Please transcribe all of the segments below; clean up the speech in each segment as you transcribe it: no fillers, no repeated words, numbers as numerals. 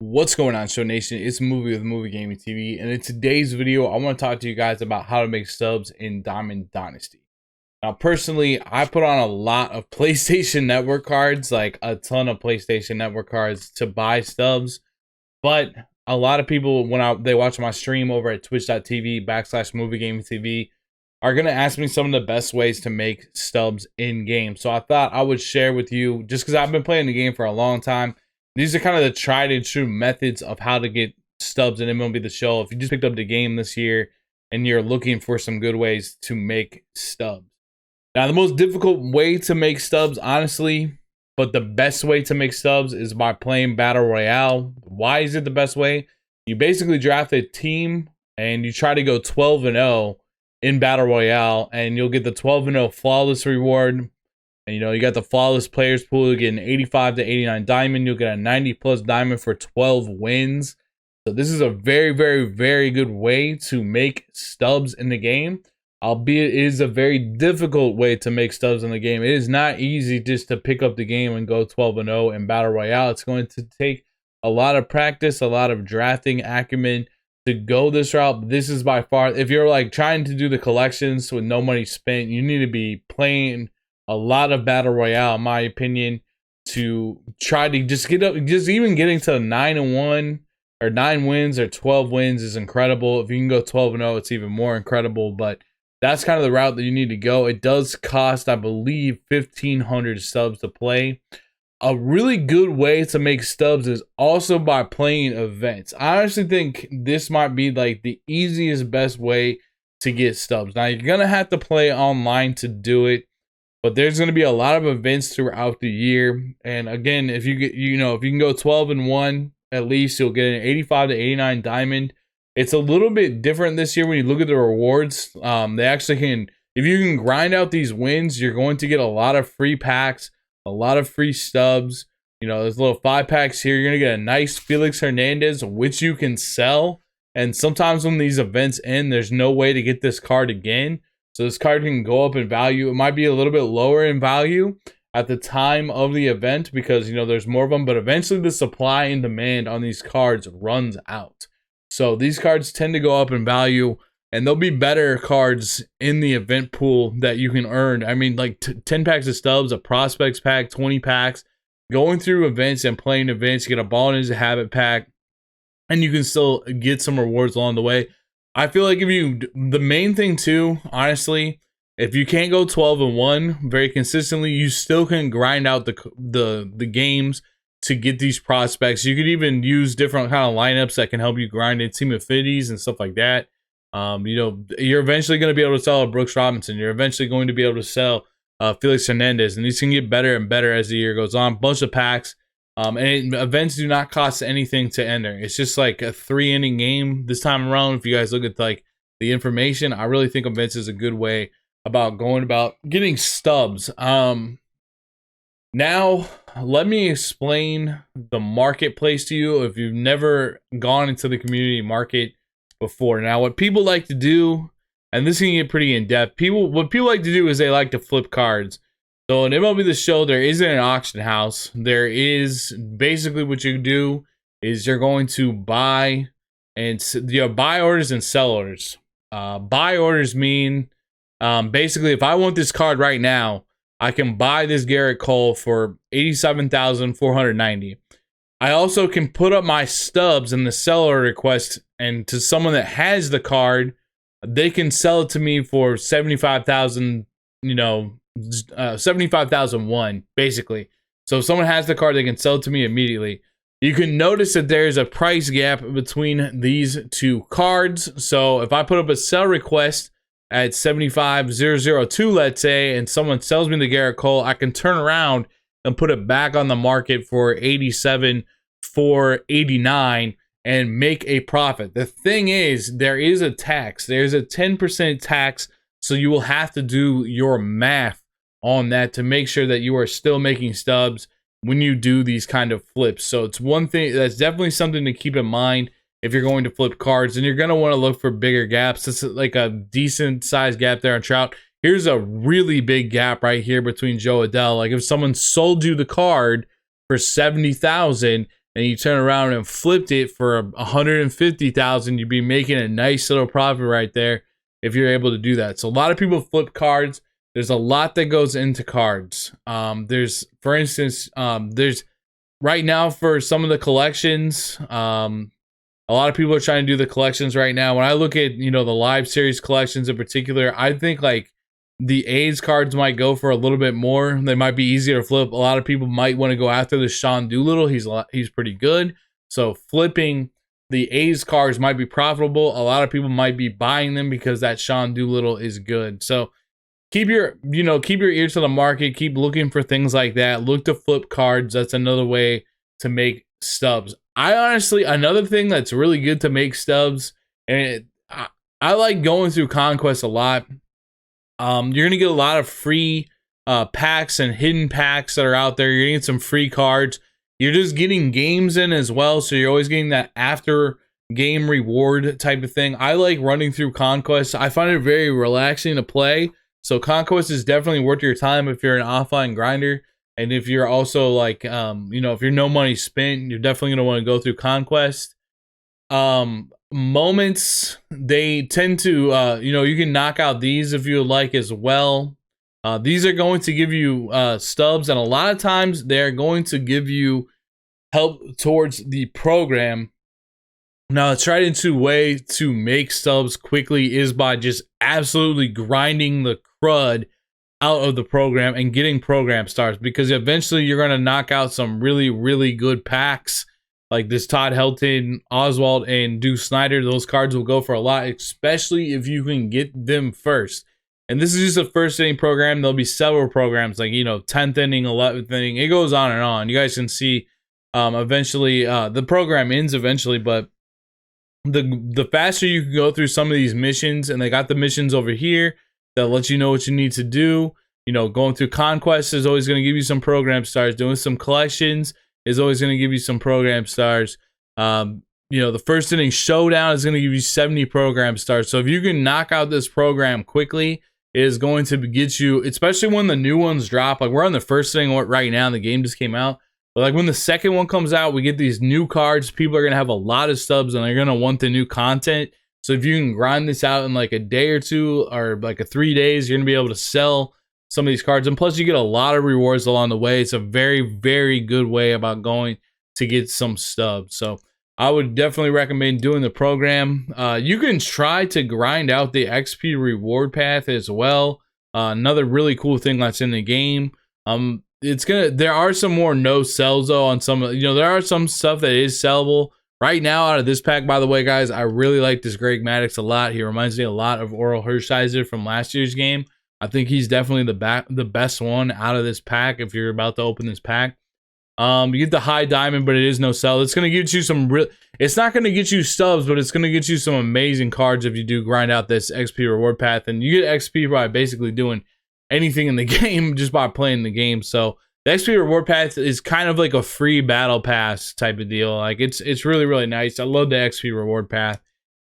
What's going on, Show Nation? It's Movie with Movie Gaming TV, and in today's video, I want to talk to you guys about how to make stubs in Diamond Dynasty. Now, personally, I put on a lot of PlayStation Network cards, like a ton of PlayStation Network cards to buy stubs, but a lot of people, when they watch my stream over at twitch.tv/MovieGamingTV, are going to ask me some of the best ways to make stubs in game. So I thought I would share with you, just because I've been playing the game for a long time. These are kind of the tried and true methods of how to get stubs in MLB The Show. If you just picked up the game this year and you're looking for some good ways to make stubs. Now, the most difficult way to make stubs, honestly, but the best way to make stubs is by playing Battle Royale. Why is it the best way? You basically draft a team and you try to go 12-0 in Battle Royale, and you'll get the 12-0 flawless reward. And, you got the flawless players pool. You get an 85 to 89 diamond. You'll get a 90 plus diamond for 12 wins. So this is a very, very, very good way to make stubs in the game. Albeit it is a very difficult way to make stubs in the game. It is not easy just to pick up the game and go 12-0 in Battle Royale. It's going to take a lot of practice, a lot of drafting acumen to go this route. This is by far, if you're like trying to do the collections with no money spent, you need to be playing a lot of Battle Royale, in my opinion, to try to just get up. Just even getting to 9-1 or 9 wins or 12 wins is incredible. If you can go 12-0, it's even more incredible. But that's kind of the route that you need to go. It does cost, I believe, 1,500 stubs to play. A really good way to make stubs is also by playing events. I honestly think this might be like the easiest, best way to get stubs. Now, you're gonna have to play online to do it, but there's going to be a lot of events throughout the year. And again, if you get, if you can go 12-1, at least you'll get an 85 to 89 diamond. It's a little bit different this year when you look at the rewards. They actually can, if you can grind out these wins, you're going to get a lot of free packs, a lot of free stubs. There's little 5-packs here. You're going to get a nice Felix Hernandez, which you can sell. And sometimes when these events end, there's no way to get this card again. So this card can go up in value. It might be a little bit lower in value at the time of the event because, there's more of them. But eventually the supply and demand on these cards runs out. So these cards tend to go up in value. And there'll be better cards in the event pool that you can earn. I mean, like 10 packs of stubs, a prospects pack, 20 packs. Going through events and playing events, you get a ball into a habit pack. And you can still get some rewards along the way. I feel like the main thing too, honestly, if you can't go 12-1 very consistently, you still can grind out the games to get these prospects. You could even use different kind of lineups that can help you grind in team affinities and stuff like that. You're eventually going to be able to sell a Brooks Robinson. You're eventually going to be able to sell Felix Hernandez, and these can get better and better as the year goes on. Bunch of packs. And events do not cost anything to enter. It's just like a 3-inning game this time around. If you guys look at like the information, I really think events is a good way about going about getting stubs. Now let me explain the marketplace to you if you've never gone into the community market before. Now, what people like to do, and this can get pretty in depth, what people like to do is they like to flip cards. So in MLB The Show, there isn't an auction house. There is basically what you do is you're going to buy buy orders and sell orders. Buy orders mean basically if I want this card right now, I can buy this Garrett Cole for $87,490. I also can put up my stubs in the seller request, and to someone that has the card, they can sell it to me for 75,000. 75,001 basically. So if someone has the card, they can sell it to me immediately. You can notice that there's a price gap between these two cards. So if I put up a sell request at 75,002, let's say, and someone sells me the Garrett Cole, I can turn around and put it back on the market for 87,489 and make a profit. The thing is, there is a tax. There's a 10% tax. So you will have to do your math on that to make sure that you are still making stubs when you do these kind of flips. So it's one thing that's definitely something to keep in mind if you're going to flip cards, and you're going to want to look for bigger gaps. It's like a decent sized gap there on Trout. Here's a really big gap right here between Joe Adele. Like if someone sold you the card for 70,000 and you turn around and flipped it for 150,000, you'd be making a nice little profit right there if you're able to do that. So a lot of people flip cards. There's a lot that goes into cards. There's, for instance, there's right now for some of the collections, a lot of people are trying to do the collections right now. When I look at, the live series collections in particular, I think like the A's cards might go for a little bit more. They might be easier to flip. A lot of people might want to go after the Sean Doolittle. He's pretty good. So flipping the A's cards might be profitable. A lot of people might be buying them because that Sean Doolittle is good. So keep your ear to the market. Keep looking for things like that. Look to flip cards. That's another way to make stubs. Another thing that's really good to make stubs, and I like going through Conquest a lot. You're going to get a lot of free packs and hidden packs that are out there. You're going to get some free cards. You're just getting games in as well, so you're always getting that after game reward type of thing. I like running through Conquest. I find it very relaxing to play. So Conquest is definitely worth your time if you're an offline grinder. And if you're also like, if you're no money spent, you're definitely going to want to go through Conquest. Moments, they tend to, you can knock out these if you would like as well. These are going to give you stubs, and a lot of times they're going to give you help towards the program. Now, a tried and true way to make stubs quickly is by just absolutely grinding the crud out of the program and getting program stars, because eventually you're going to knock out some really, really good packs like this Todd Helton, Oswald, and Deuce Snyder. Those cards will go for a lot, especially if you can get them first. And this is just a first inning program. There'll be several programs like, 10th inning, 11th inning. It goes on and on. You guys can see eventually the program ends eventually, but the faster you can go through some of these missions, and they got the missions over here that let you know what you need to do. Going through Conquest is always going to give you some program stars. Doing some collections is always going to give you some program stars. The first inning showdown is going to give you 70 program stars. So if you can knock out this program quickly, it is going to get you, especially when the new ones drop. Like, we're on the first inning right now, and the game just came out. But like when the second one comes out, we get these new cards. People are going to have a lot of stubs, and they're going to want the new content. So if you can grind this out in like a day or two, or like 3 days, you're going to be able to sell some of these cards. And plus you get a lot of rewards along the way. It's a very, very good way about going to get some stubs. So I would definitely recommend doing the program. You can try to grind out the XP reward path as well. Another really cool thing that's in the game. There are some more no sells though on some, there are some stuff that is sellable. Right now, out of this pack, by the way, guys, I really like this Greg Maddux a lot. He reminds me a lot of Oral Hershiser from last year's game. I think he's definitely the best one out of this pack if you're about to open this pack. You get the high diamond, but it is no sell. It's going to get you some it's not going to get you stubs, but it's going to get you some amazing cards if you do grind out this XP reward path. And you get XP by basically doing anything in the game just by playing the game. So the XP reward path is kind of like a free battle pass type of deal. Like it's really, really nice. I love the XP reward path.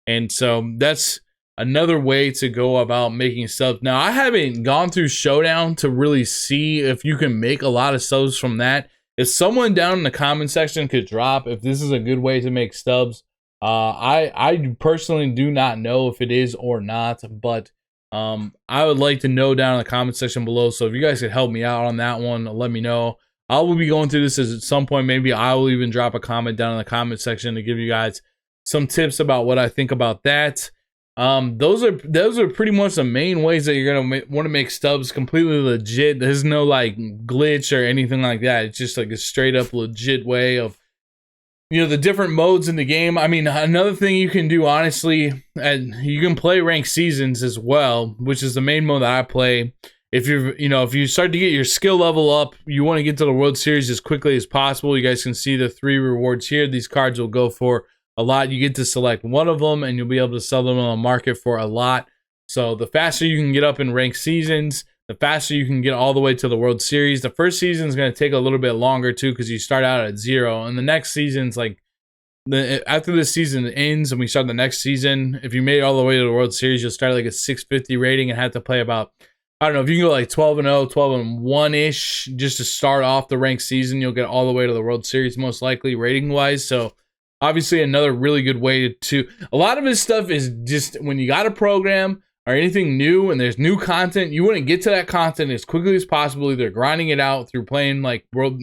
And so that's another way to go about making subs. Now, I haven't gone through Showdown to really see if you can make a lot of subs from that. If someone down in the comment section could drop if this is a good way to make stubs, I personally do not know if it is or not, but I would like to know down in the comment section below. So if you guys could help me out on that one, let me know. I will be going through this at some point. Maybe I will even drop a comment down in the comment section to give you guys some tips about what I think about that. Those are pretty much the main ways that you're gonna want to make stubs completely legit. There's no like glitch or anything like that. It's just like a straight up legit way of, the different modes in the game. I mean, another thing you can do, honestly, and you can play ranked seasons as well, which is the main mode that I play. If if you start to get your skill level up, you want to get to the World Series as quickly as possible. You guys can see the 3 rewards here. These cards will go for a lot. You get to select one of them, and you'll be able to sell them on the market for a lot. So the faster you can get up in ranked seasons, the faster you can get all the way to the World Series. The first season is going to take a little bit longer too, because you start out at 0, and the next season's like after this season ends and we start the next season, if you made it all the way to the World Series, you'll start like a 650 rating and have to play about I don't know, if you can go like 12-0, 12-1-ish, just to start off the ranked season, you'll get all the way to the World Series, most likely, rating-wise. So, obviously, another really good way to... A lot of his stuff is just when you got a program or anything new and there's new content, you want to get to that content as quickly as possible, either grinding it out through playing like world,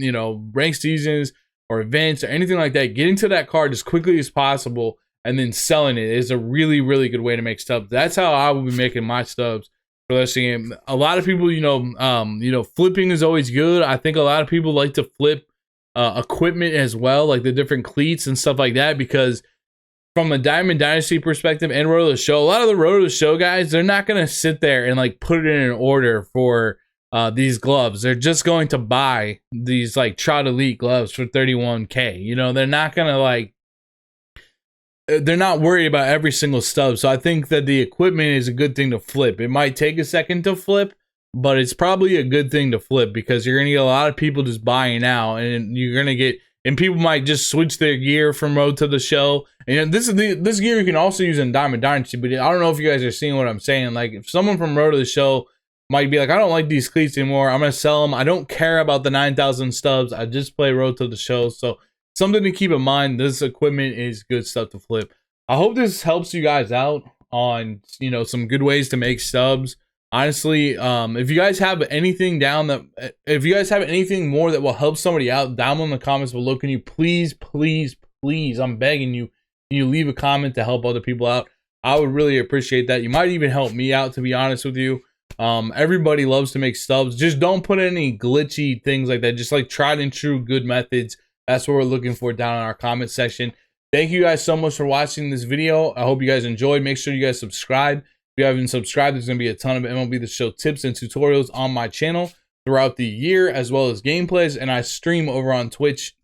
ranked seasons or events or anything like that. Getting to that card as quickly as possible and then selling it is a really, really good way to make stubs. That's how I will be making my stubs for this game. A lot of people, flipping is always good. I think a lot of people like to flip equipment as well, like the different cleats and stuff like that, because from a Diamond Dynasty perspective and Road to the Show, a lot of the Road to the Show guys, they're not going to sit there and like put it in an order for these gloves. They're just going to buy these like Trout Elite gloves for 31K. They're not going to they're not worried about every single stub. So I think that the equipment is a good thing to flip. It might take a second to flip, but it's probably a good thing to flip because you're going to get a lot of people just buying out, and you're going to get... And people might just switch their gear from Road to the Show. And this gear you can also use in Diamond Dynasty, but I don't know if you guys are seeing what I'm saying. Like, if someone from Road to the Show might be like, I don't like these cleats anymore, I'm going to sell them. I don't care about the 9,000 stubs. I just play Road to the Show. So, something to keep in mind, this equipment is good stuff to flip. I hope this helps you guys out on, some good ways to make stubs. Honestly, if you guys have anything more that will help somebody out, down in the comments below, can you please, I'm begging you, can you leave a comment to help other people out? I would really appreciate that. You might even help me out, to be honest with you. Everybody loves to make stubs. Just don't put any glitchy things like that. Just like tried and true good methods. That's what we're looking for down in our comment section. Thank you guys so much for watching this video. I hope you guys enjoyed. Make sure you guys subscribe. If you haven't subscribed, there's going to be a ton of MLB The Show tips and tutorials on my channel throughout the year, as well as gameplays, and I stream over on Twitch.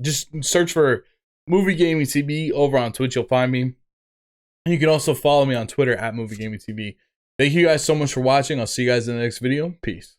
Just search for Movie Gaming TV over on Twitch. You'll find me. And you can also follow me on Twitter at MovieGamingTV. Thank you guys so much for watching. I'll see you guys in the next video. Peace.